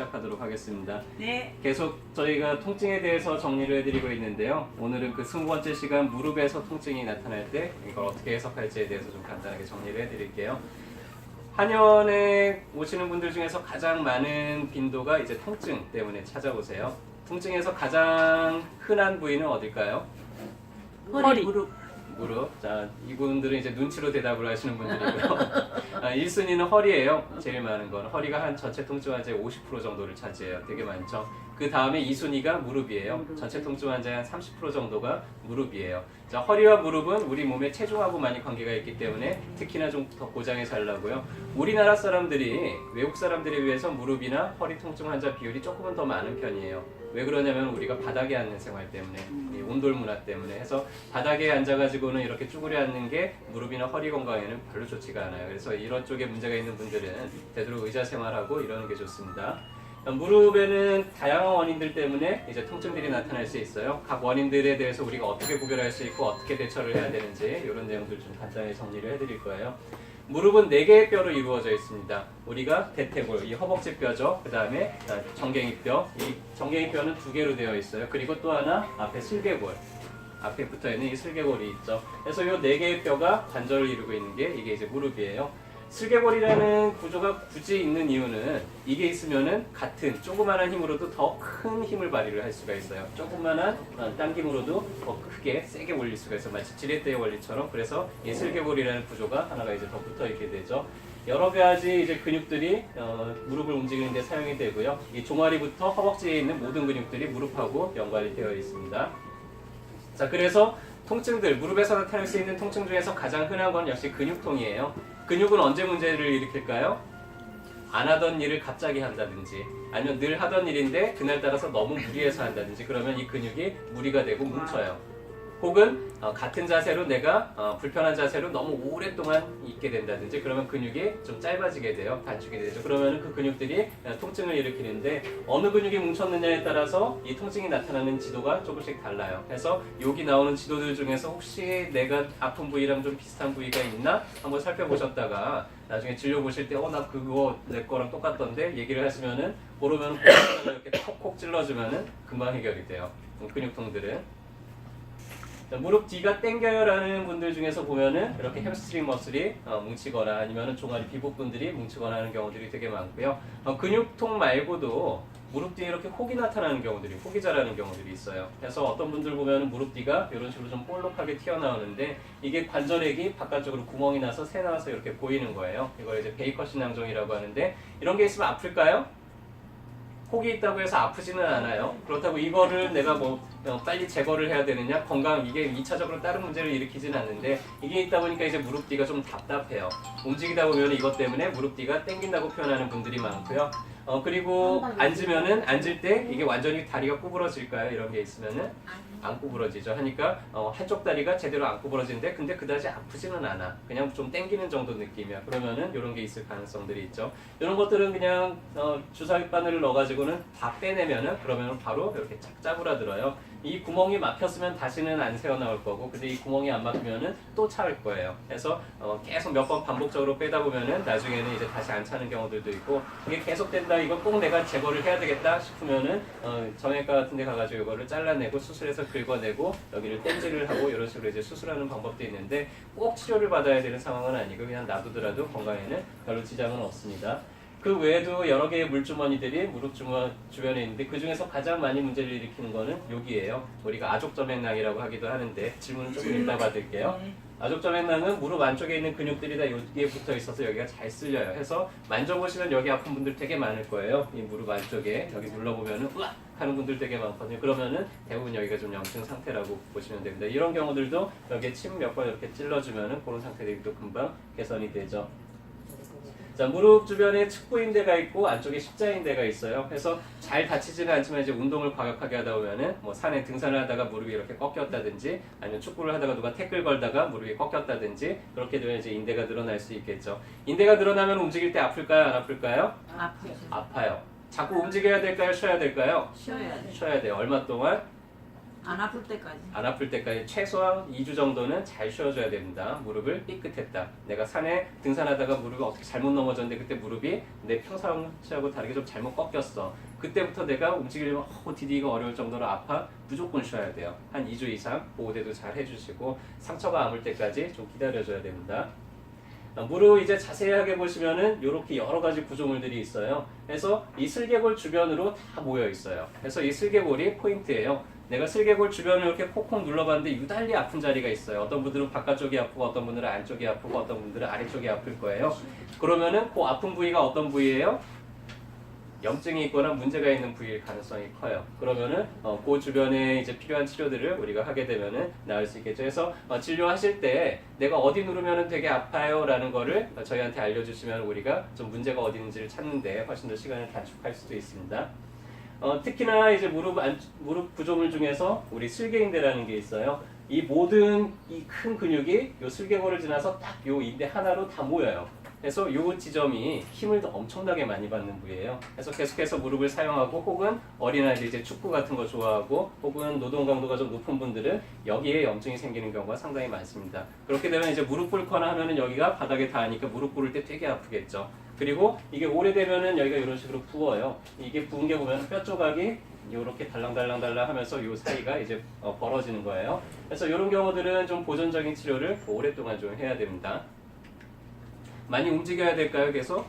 시작하도록 하겠습니다. 네. 계속 저희가 통증에 대해서 정리를 해드리고 있는데요. 오늘은 그 20번째 시간 무릎에서 통증이 나타날 때 이걸 어떻게 해석할지에 대해서 좀 간단하게 정리를 해드릴게요. 한의원에 오시는 분들 중에서 가장 많은 빈도가 이제 통증 때문에 찾아오세요. 통증에서 가장 흔한 부위는 어딜까요? 허리. 무릎. 무릎. 자, 이분들은 이제 눈치로 대답을 하시는 분들이고요. 1순위는 허리예요. 제일 많은 건 허리가 한 전체 통증 환자의 50% 정도를 차지해요. 되게 많죠. 그 다음에 2순위가 무릎이에요. 전체 통증 환자의 한 30% 정도가 무릎이에요. 자, 허리와 무릎은 우리 몸의 체중하고 많이 관계가 있기 때문에 특히나 좀 더 고장이 잘 나고요. 우리나라 사람들이 외국 사람들에 비해서 무릎이나 허리 통증 환자 비율이 조금은 더 많은 편이에요. 왜 그러냐면 우리가 바닥에 앉는 생활 때문에, 이 온돌 문화 때문에 해서 바닥에 앉아가지고는 이렇게 쭈그려 앉는 게 무릎이나 허리 건강에는 별로 좋지가 않아요. 그래서 이런 쪽에 문제가 있는 분들은 되도록 의자 생활하고 이러는 게 좋습니다. 무릎에는 다양한 원인들 때문에 이제 통증들이 나타날 수 있어요. 각 원인들에 대해서 우리가 어떻게 구별할 수 있고 어떻게 대처를 해야 되는지 이런 내용들 좀 간단히 정리를 해드릴 거예요. 무릎은 4개의 뼈로 이루어져 있습니다. 우리가 대퇴골, 이 허벅지 뼈죠. 그 다음에 정갱이뼈, 이 정갱이뼈는 2개로 되어 있어요. 그리고 또 하나 앞에 슬개골, 앞에 붙어있는 이 슬개골이 있죠. 그래서 이 4개의 뼈가 관절을 이루고 있는 게 이게 이제 무릎이에요. 슬개골이라는 구조가 굳이 있는 이유는 이게 있으면은 같은 조그만한 힘으로도 더 큰 힘을 발휘를 할 수가 있어요. 조그만한 당김으로도 더 크게 세게 올릴 수가 있어요. 마치 지렛대의 원리처럼. 그래서 이 슬개골이라는 구조가 하나가 이제 더 붙어 있게 되죠. 여러 가지 이제 근육들이 무릎을 움직이는 데 사용이 되고요. 이 종아리부터 허벅지에 있는 모든 근육들이 무릎하고 연관이 되어 있습니다. 자, 그래서 통증들, 무릎에서 나타날 수 있는 통증 중에서 가장 흔한 건 역시 근육통이에요. 근육은 언제 문제를 일으킬까요? 안 하던 일을 갑자기 한다든지 아니면 늘 하던 일인데 그날따라서 너무 무리해서 한다든지 그러면 이 근육이 무리가 되고 뭉쳐요. 혹은 같은 자세로 내가 불편한 자세로 너무 오랫동안 있게 된다든지 그러면 근육이 좀 짧아지게 돼요. 단축이 되죠. 그러면 그 근육들이 통증을 일으키는데 어느 근육이 뭉쳤느냐에 따라서 이 통증이 나타나는 지도가 조금씩 달라요. 그래서 여기 나오는 지도들 중에서 혹시 내가 아픈 부위랑 좀 비슷한 부위가 있나 한번 살펴보셨다가 나중에 진료 보실 때 나 그거 내 거랑 똑같던데 얘기를 하시면은 모르면 이렇게 콕콕 찔러주면은 금방 해결이 돼요. 근육통들은. 무릎 뒤가 땡겨요라는 분들 중에서 보면은 이렇게 햄스트링 머슬이 뭉치거나 아니면은 종아리 비복근들이 뭉치거나 하는 경우들이 되게 많고요. 근육통 말고도 무릎 뒤에 이렇게 혹이 나타나는 경우들이, 혹이 자라는 경우들이 있어요. 그래서 어떤 분들 보면은 무릎 뒤가 이런 식으로 좀 볼록하게 튀어나오는데 이게 관절액이 바깥쪽으로 구멍이 나서 새 나와서 이렇게 보이는 거예요. 이걸 이제 베이커시 낭종이라고 하는데 이런 게 있으면 아플까요? 혹이 있다고 해서 아프지는 않아요. 그렇다고 이거를 내가 빨리 제거를 해야 되느냐? 건강, 이게 2차적으로 다른 문제를 일으키지는 않는데 이게 있다 보니까 이제 무릎 뒤가 좀 답답해요. 움직이다 보면 이것 때문에 무릎 뒤가 땡긴다고 표현하는 분들이 많고요. 그리고 앉으면은 앉을 때 이게 완전히 다리가 구부러질까요? 이런 게 있으면은 안 구부러지죠. 하니까 한쪽 다리가 제대로 안 구부러지는데 근데 그다지 아프지는 않아. 그냥 좀 땡기는 정도 느낌이야. 그러면은 이런 게 있을 가능성들이 있죠. 이런 것들은 그냥 주사위 바늘을 넣어가지고는 다 빼내면은 그러면은 바로 이렇게 착 짜부라들어요. 이 구멍이 막혔으면 다시는 안 새어 나올 거고, 근데 이 구멍이 안 막히면은 또 차올 거예요. 그래서 계속 몇 번 반복적으로 빼다 보면은 나중에는 이제 다시 안 차는 경우들도 있고, 이게 계속된다, 이거 꼭 내가 제거를 해야 되겠다 싶으면은 정형외과 같은 데 가가지고 이거를 잘라내고 수술해서 긁어내고 여기를 땜질을 하고 이런 식으로 이제 수술하는 방법도 있는데 꼭 치료를 받아야 되는 상황은 아니고 그냥 놔두더라도 건강에는 별로 지장은 없습니다. 그 외에도 여러 개의 물주머니들이 무릎 주변에 있는데 그 중에서 가장 많이 문제를 일으키는 거는 여기예요. 우리가 아족저맥낭이라고 하기도 하는데 질문은 조금 이따 받을게요. 아족저맥낭은 무릎 안쪽에 있는 근육들이 다 여기에 붙어 있어서 여기가 잘 쓸려요. 해서 만져보시면 여기 아픈 분들 되게 많을 거예요. 이 무릎 안쪽에 여기 눌러보면은 으악 하는 분들 되게 많거든요. 그러면은 대부분 여기가 좀 염증 상태라고 보시면 됩니다. 이런 경우들도 여기에 침 몇 번 이렇게 찔러주면은 그런 상태들이 또 금방 개선이 되죠. 자, 무릎 주변에 측부인대가 있고 안쪽에 십자인대가 있어요. 그래서 잘 다치지는 않지만 이제 운동을 과격하게 하다 보면은 산에 등산을 하다가 무릎이 이렇게 꺾였다든지 아니면 축구를 하다가 누가 태클 걸다가 무릎이 꺾였다든지 그렇게 되면 이제 인대가 늘어날 수 있겠죠. 인대가 늘어나면 움직일 때 아플까요? 안 아플까요? 아파요. 자꾸 움직여야 될까요? 쉬어야 될까요? 쉬어야 돼. 쉬어야 돼요. 얼마 동안? 안 아플 때까지. 안 아플 때까지 최소한 2주 정도는 잘 쉬어줘야 됩니다. 무릎을 삐끗했다. 내가 산에 등산하다가 무릎이 어떻게 잘못 넘어졌는데 그때 무릎이 내 평상시하고 다르게 좀 잘못 꺾였어. 그때부터 내가 움직이려면 디디기가 어려울 정도로 아파. 무조건 쉬어야 돼요. 한 2주 이상 보호대도 잘 해주시고 상처가 아물 때까지 좀 기다려줘야 됩니다. 무릎 이제 자세하게 보시면은 이렇게 여러 가지 구조물들이 있어요. 그래서 이 슬개골 주변으로 다 모여 있어요. 그래서 이 슬개골이 포인트예요. 내가 슬개골 주변을 이렇게 콕콕 눌러봤는데 유달리 아픈 자리가 있어요. 어떤 분들은 바깥쪽이 아프고 어떤 분들은 안쪽이 아프고 어떤 분들은 아래쪽이 아플 거예요. 그러면은 그 아픈 부위가 어떤 부위예요? 염증이 있거나 문제가 있는 부위일 가능성이 커요. 그러면은 그 주변에 이제 필요한 치료들을 우리가 하게 되면은 나을 수 있겠죠. 그래서 치료하실 때 내가 어디 누르면은 되게 아파요라는 거를 저희한테 알려주시면 우리가 좀 문제가 어디 있는지를 찾는데 훨씬 더 시간을 단축할 수도 있습니다. 특히나 이제 무릎 구조물 중에서 우리 슬개인대라는 게 있어요. 이 모든 이 큰 근육이 요 슬개골을 지나서 딱 요 인대 하나로 다 모여요. 그래서 이 지점이 힘을 더 엄청나게 많이 받는 부위예요. 그래서 계속해서 무릎을 사용하고 혹은 어린아이들 이제 축구 같은 거 좋아하고 혹은 노동 강도가 좀 높은 분들은 여기에 염증이 생기는 경우가 상당히 많습니다. 그렇게 되면 이제 무릎 꿇거나 하면은 여기가 바닥에 닿으니까 무릎 꿇을 때 되게 아프겠죠. 그리고 이게 오래되면은 여기가 이런 식으로 부어요. 이게 부은 게 보면 뼈 조각이 이렇게 달랑달랑달랑 하면서 이 사이가 이제 벌어지는 거예요. 그래서 이런 경우들은 좀 보존적인 치료를 오랫동안 좀 해야 됩니다. 많이 움직여야 될까요? 계속?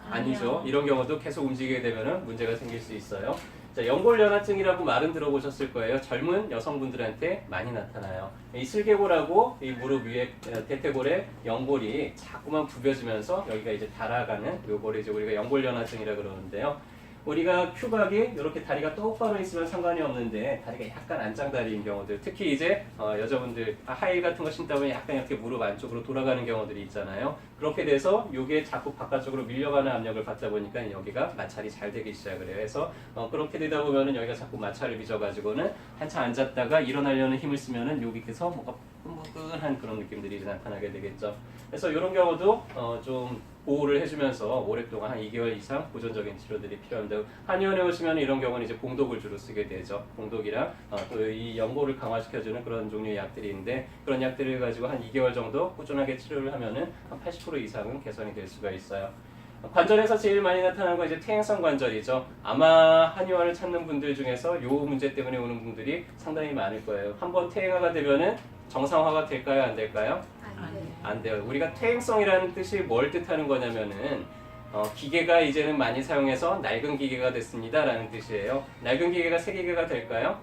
아니죠. 이런 경우도 계속 움직이게 되면 문제가 생길 수 있어요. 자, 연골연화증이라고 말은 들어보셨을 거예요. 젊은 여성분들한테 많이 나타나요. 이 슬개골하고 이 무릎 위에 대퇴골의 연골이 자꾸만 부벼지면서 여기가 이제 달아가는 요거를 이제 우리가 연골연화증이라 그러는데요. 우리가 큐각이 이렇게 다리가 똑바로 있으면 상관이 없는데 다리가 약간 안짱다리인 경우들, 특히 이제 여자분들 하이힐 같은 거 신다 보면 약간 이렇게 무릎 안쪽으로 돌아가는 경우들이 있잖아요. 그렇게 돼서 이게 자꾸 바깥쪽으로 밀려가는 압력을 받다 보니까 여기가 마찰이 잘 되기 시작을 해요. 그래서 그렇게 되다 보면은 여기가 자꾸 마찰을 빚어가지고는 한참 앉았다가 일어나려는 힘을 쓰면은 여기에서 뭔가 끈끈한 그런 느낌들이 이제 나타나게 되겠죠. 그래서 이런 경우도 좀 보호를 해주면서 오랫동안 한 2개월 이상 보존적인 치료들이 필요합니다. 한의원에 오시면 이런 경우는 이제 봉독을 주로 쓰게 되죠. 봉독이랑 또 이 연골을 강화시켜주는 그런 종류의 약들이 있는데 그런 약들을 가지고 한 2개월 정도 꾸준하게 치료를 하면은 한 80% 이상은 개선이 될 수가 있어요. 관절에서 제일 많이 나타나는 건 이제 퇴행성 관절이죠. 아마 한의원을 찾는 분들 중에서 이 문제 때문에 오는 분들이 상당히 많을 거예요. 한번 퇴행화가 되면은 정상화가 될까요? 안 될까요? 안 돼요. 우리가 퇴행성이라는 뜻이 뭘 뜻하는 거냐면은 기계가 이제는 많이 사용해서 낡은 기계가 됐습니다 라는 뜻이에요. 낡은 기계가 새 기계가 될까요?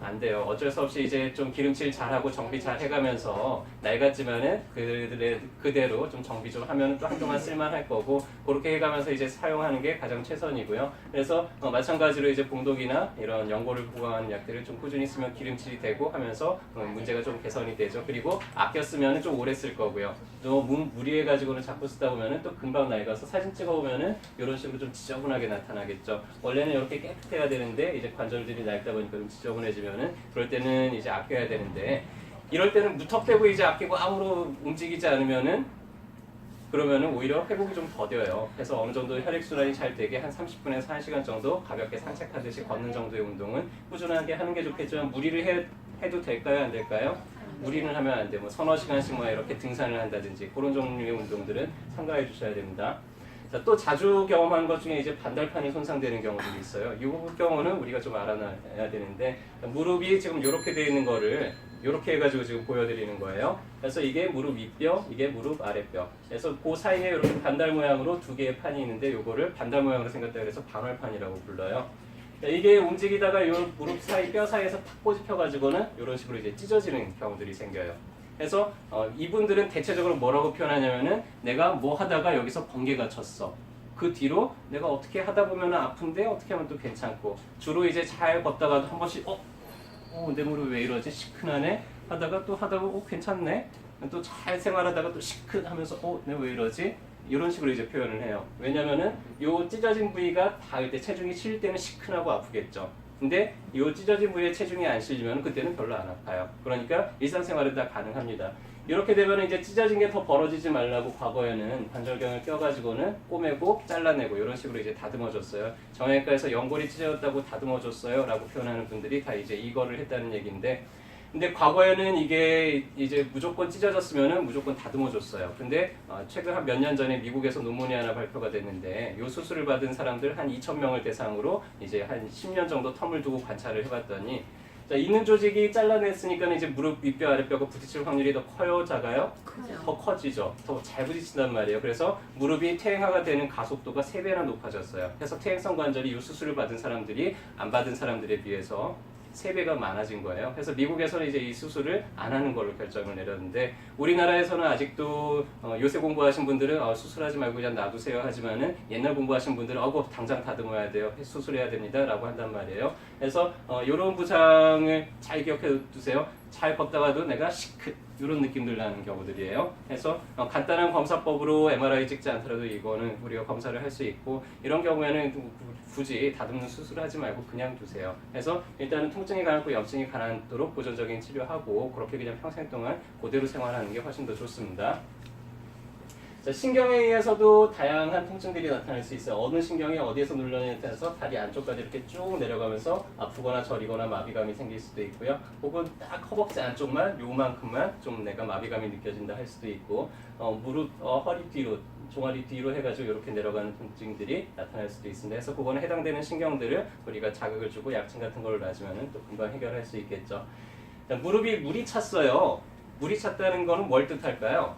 안 돼요. 어쩔 수 없이 이제 좀 기름칠 잘하고 정비 잘 해가면서 낡았지만은 그대로 좀 정비 좀 하면 또 한동안 쓸만할 거고 그렇게 해가면서 이제 사용하는 게 가장 최선이고요. 그래서 마찬가지로 이제 봉독이나 이런 연골을 보강하는 약들을 좀 꾸준히 쓰면 기름칠이 되고 하면서 문제가 좀 개선이 되죠. 그리고 아껴 쓰면은 좀 오래 쓸 거고요. 또 무리해가지고는 자꾸 쓰다 보면은 또 금방 낡아서 사진 찍어보면은 이런 식으로 좀 지저분하게 나타나겠죠. 원래는 이렇게 깨끗해야 되는데 이제 관절들이 낡다 보니까 좀 지저분해지면 그럴 때는 이제 아껴야 되는데 이럴 때는 무턱대고 이제 아끼고 아무로 움직이지 않으면은 그러면은 오히려 회복이 좀 더뎌요. 그래서 어느 정도 혈액순환이 잘 되게 한 30분에서 1시간 정도 가볍게 산책하듯이 걷는 정도의 운동은 꾸준하게 하는 게 좋겠지만 무리를 해도 될까요? 안 될까요? 무리는 하면 안 돼요. 뭐 서너 시간씩 뭐 이렇게 등산을 한다든지 그런 종류의 운동들은 삼가해 주셔야 됩니다. 자, 또 자주 경험한 것 중에 이제 반달판이 손상되는 경우들이 있어요. 이 경우는 우리가 좀 알아놔야 되는데 무릎이 지금 이렇게 되어 있는 거를 이렇게 해가지고 지금 보여드리는 거예요. 그래서 이게 무릎 윗뼈, 이게 무릎 아랫뼈. 그래서 그 사이에 이렇게 반달 모양으로 두 개의 판이 있는데 이거를 반달 모양으로 생겼다 그래서 반월판이라고 불러요. 이게 움직이다가 이 무릎 사이 뼈 사이에서 탁 꼬집혀가지고는 이런 식으로 이제 찢어지는 경우들이 생겨요. 그래서 이분들은 대체적으로 뭐라고 표현하냐면은 내가 뭐 하다가 여기서 번개가 쳤어. 그 뒤로 내가 어떻게 하다 보면 아픈데 어떻게 하면 또 괜찮고 주로 이제 잘 걷다가도 한 번씩 내 무릎 왜 이러지? 시큰하네? 하다가 또 괜찮네? 또 잘 생활하다가 또 시큰하면서 내가 왜 이러지? 이런 식으로 이제 표현을 해요. 왜냐면은 요 찢어진 부위가 닿을 때 체중이 실릴 때는 시큰하고 아프겠죠. 근데 이 찢어진 부위에 체중이 안 실리면 그때는 별로 안 아파요. 그러니까 일상생활은 다 가능합니다. 이렇게 되면 이제 찢어진 게 더 벌어지지 말라고 과거에는 관절경을 껴가지고는 꼬매고 잘라내고 이런 식으로 이제 다듬어줬어요. 정형외과에서 연골이 찢어졌다고 다듬어줬어요 라고 표현하는 분들이 다 이제 이거를 했다는 얘기인데, 근데 과거에는 이게 이제 무조건 찢어졌으면은 무조건 다듬어줬어요. 근데 최근 한 몇 년 전에 미국에서 논문이 하나 발표가 됐는데, 이 수술을 받은 사람들 한 2,000명을 대상으로 이제 한 10년 정도 텀을 두고 관찰을 해봤더니, 자, 있는 조직이 잘라냈으니까 이제 무릎 윗뼈 아랫뼈가 부딪힐 확률이 더 커요, 작아요? 크죠. 더 커지죠. 더 잘 부딪힌단 말이에요. 그래서 무릎이 퇴행화가 되는 가속도가 3배나 높아졌어요. 그래서 퇴행성 관절이 이 수술을 받은 사람들이 안 받은 사람들에 비해서 3배가 많아진 거예요. 그래서 미국에서는 이제 이 수술을 안 하는 걸로 결정을 내렸는데, 우리나라에서는 아직도 요새 공부하신 분들은 수술하지 말고 그냥 놔두세요 하지만은, 옛날 공부하신 분들은 당장 다듬어야 돼요, 수술해야 됩니다 라고 한단 말이에요. 그래서 이런 부상을 잘 기억해 두세요. 잘 걷다가도 내가 시크 이런 느낌들 나는 경우들이에요. 그래서 간단한 검사법으로 MRI 찍지 않더라도 이거는 우리가 검사를 할 수 있고, 이런 경우에는 굳이 다듬는 수술을 하지 말고 그냥 두세요. 그래서 일단은 통증이 가라앉고 염증이 가라앉도록 보존적인 치료하고, 그렇게 그냥 평생 동안 그대로 생활하는 게 훨씬 더 좋습니다. 자, 신경에 의해서도 다양한 통증들이 나타날 수 있어요. 어느 신경이 어디에서 눌러냐에 따라서 다리 안쪽까지 이렇게 쭉 내려가면서 아프거나 저리거나 마비감이 생길 수도 있고요. 혹은 딱 허벅지 안쪽만 요만큼만 좀 내가 마비감이 느껴진다 할 수도 있고, 무릎, 허리 뒤로, 종아리 뒤로 해가지고 이렇게 내려가는 통증들이 나타날 수도 있습니다. 그래서 그거는 해당되는 신경들을 우리가 자극을 주고 약침 같은 걸 놔주면 또 금방 해결할 수 있겠죠. 자, 무릎이 물이 찼어요. 물이 찼다는 거는 뭘 뜻할까요?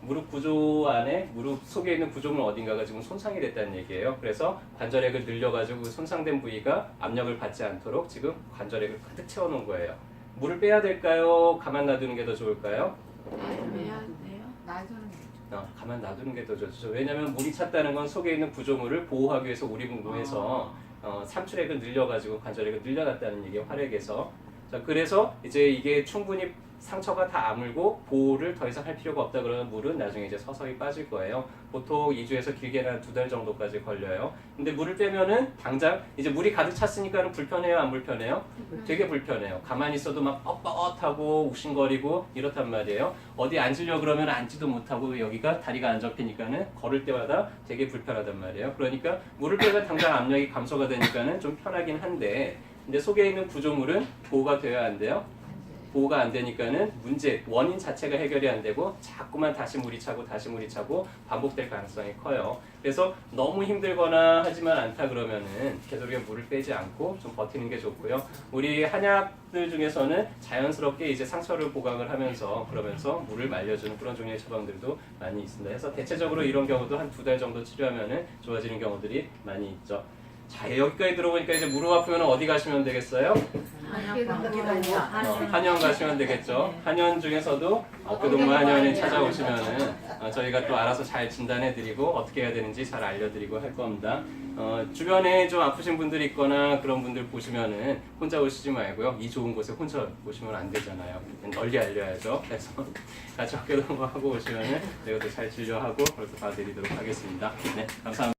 무릎 구조 안에 무릎 속에 있는 구조물 어딘가가 지금 손상이 됐다는 얘기예요. 그래서 관절액을 늘려가지고 손상된 부위가 압력을 받지 않도록 지금 관절액을 가득 채워놓은 거예요. 물을 빼야 될까요? 가만 놔두는 게 더 좋을까요? 놔야 돼요? 놔두는 게 가만 놔두는 게 더 좋죠. 왜냐하면 물이 찼다는 건 속에 있는 구조물을 보호하기 위해서 우리궁금해서 삼출액을 늘려가지고 관절액을 늘려놨다는 얘기예요. 활액에서. 자, 그래서 이제 이게 충분히 상처가 다 아물고 보호를 더 이상 할 필요가 없다 그러면 물은 나중에 이제 서서히 빠질 거예요. 보통 2주에서 길게는 한 2달 정도까지 걸려요. 근데 물을 빼면은 당장 이제 물이 가득 찼으니까는 불편해요, 안 불편해요? 되게 불편해요. 가만히 있어도 막 뻣뻣하고 욱신거리고 이렇단 말이에요. 어디 앉으려고 그러면 앉지도 못하고 여기가 다리가 안 접히니까는 걸을 때마다 되게 불편하단 말이에요. 그러니까 물을 빼면 당장 압력이 감소가 되니까는 좀 편하긴 한데, 근데 속에 있는 구조물은 보호가 되어야 안 돼요? 보호가 안 되니까는 원인 자체가 해결이 안 되고 자꾸만 다시 물이 차고 다시 물이 차고 반복될 가능성이 커요. 그래서 너무 힘들거나 하지만 않다 그러면은 되도록 물을 빼지 않고 좀 버티는 게 좋고요. 우리 한약들 중에서는 자연스럽게 이제 상처를 보강을 하면서 그러면서 물을 말려주는 그런 종류의 처방들도 많이 있습니다. 그래서 대체적으로 이런 경우도 한 2달 정도 치료하면은 좋아지는 경우들이 많이 있죠. 자, 여기까지 들어보니까 이제 무릎 아프면 어디 가시면 되겠어요? 한의원 가시면 되겠죠. 한의원 중에서도 어깨동무 한의원에 찾아오시면은 저희가 또 알아서 잘 진단해드리고 어떻게 해야 되는지 잘 알려드리고 할 겁니다. 주변에 좀 아프신 분들이 있거나 그런 분들 보시면은 혼자 오시지 말고요. 이 좋은 곳에 혼자 오시면 안 되잖아요. 널리 알려야죠. 그래서 같이 어깨동무 하고 오시면은 저희가 또 잘 진료하고 그렇게 봐드리도록 하겠습니다. 네, 감사합니다.